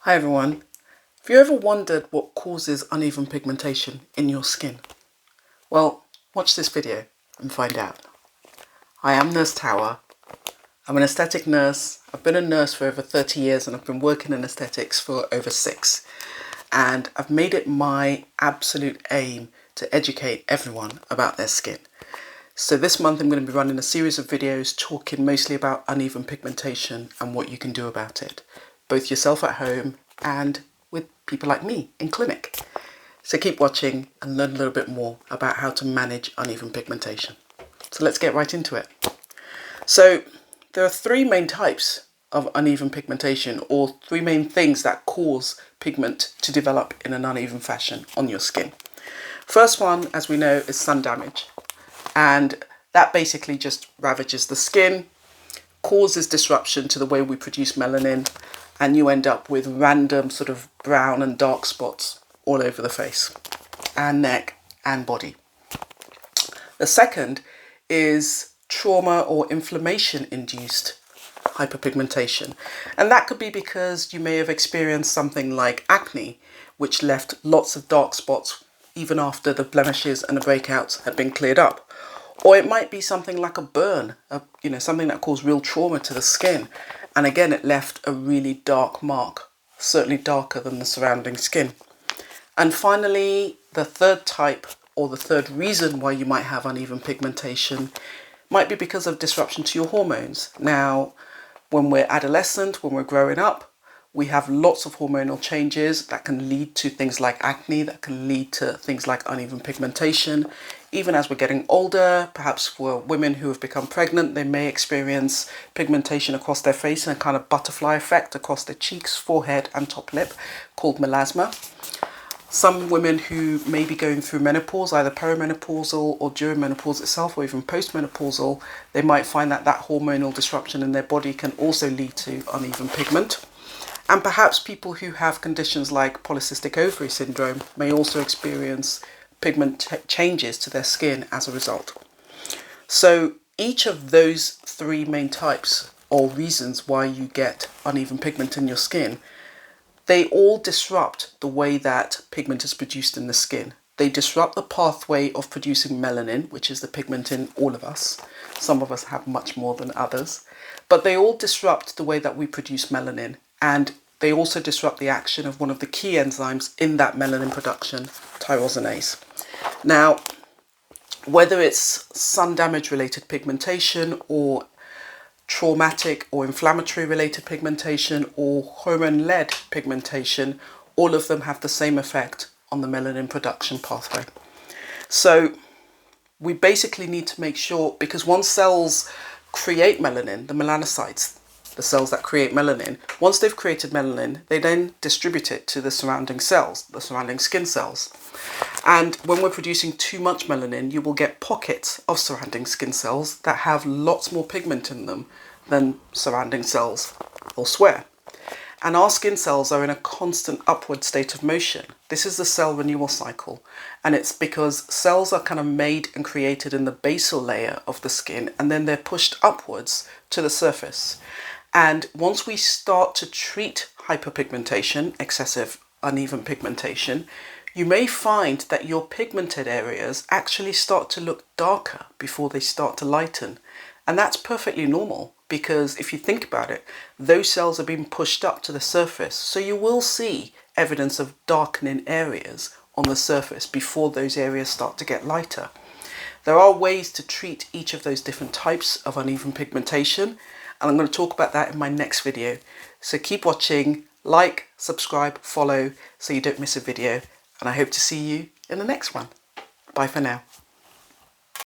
Hi everyone. Have you ever wondered what causes uneven pigmentation in your skin? Well, watch this video and find out. I am Nurse Tower. I'm an aesthetic nurse. I've been a nurse for over 30 years and I've been working in aesthetics for over 6. And I've made it my absolute aim to educate everyone about their skin. So this month I'm going to be running a series of videos talking mostly about uneven pigmentation and what you can do about it, both yourself at home and with people like me in clinic. So keep watching and learn a little bit more about how to manage uneven pigmentation. So let's get right into it. So there are 3 main types of uneven pigmentation, or 3 main things that cause pigment to develop in an uneven fashion on your skin. First one, as we know, is sun damage. And that basically just ravages the skin, causes disruption to the way we produce melanin, and you end up with random sort of brown and dark spots all over the face and neck and body. The second is trauma or inflammation induced hyperpigmentation. And that could be because you may have experienced something like acne, which left lots of dark spots even after the blemishes and the breakouts had been cleared up. Or it might be something like a burn, something that caused real trauma to the skin. And again, it left a really dark mark, certainly darker than the surrounding skin. And finally, the third type, or the third reason why you might have uneven pigmentation, might be because of disruption to your hormones. Now, when we're adolescent, when we're growing up, we have lots of hormonal changes that can lead to things like acne, that can lead to things like uneven pigmentation. Even as we're getting older, perhaps for women who have become pregnant, they may experience pigmentation across their face and a kind of butterfly effect across their cheeks, forehead and top lip called melasma. Some women who may be going through menopause, either perimenopausal or during menopause itself, or even postmenopausal, they might find that hormonal disruption in their body can also lead to uneven pigment. And perhaps people who have conditions like polycystic ovary syndrome may also experience pigment changes to their skin as a result. So each of those 3 main types or reasons why you get uneven pigment in your skin, they all disrupt the way that pigment is produced in the skin. They disrupt the pathway of producing melanin, which is the pigment in all of us. Some of us have much more than others. But they all disrupt the way that we produce melanin. And they also disrupt the action of one of the key enzymes in that melanin production, tyrosinase. Now, whether it's sun damage related pigmentation or traumatic or inflammatory related pigmentation or hormone-led pigmentation, all of them have the same effect on the melanin production pathway. So we basically need to make sure, because once cells create melanin, the melanocytes, the cells that create melanin, once they've created melanin, they then distribute it to the surrounding cells, the surrounding skin cells. And when we're producing too much melanin, you will get pockets of surrounding skin cells that have lots more pigment in them than surrounding cells elsewhere. And our skin cells are in a constant upward state of motion. This is the cell renewal cycle. And it's because cells are kind of made and created in the basal layer of the skin, and then they're pushed upwards to the surface. And once we start to treat hyperpigmentation, excessive uneven pigmentation, you may find that your pigmented areas actually start to look darker before they start to lighten. And that's perfectly normal, because if you think about it, those cells are being pushed up to the surface. So you will see evidence of darkening areas on the surface before those areas start to get lighter. There are ways to treat each of those different types of uneven pigmentation, and I'm going to talk about that in my next video. So keep watching, like, subscribe, follow, so you don't miss a video, and I hope to see you in the next one. Bye for now.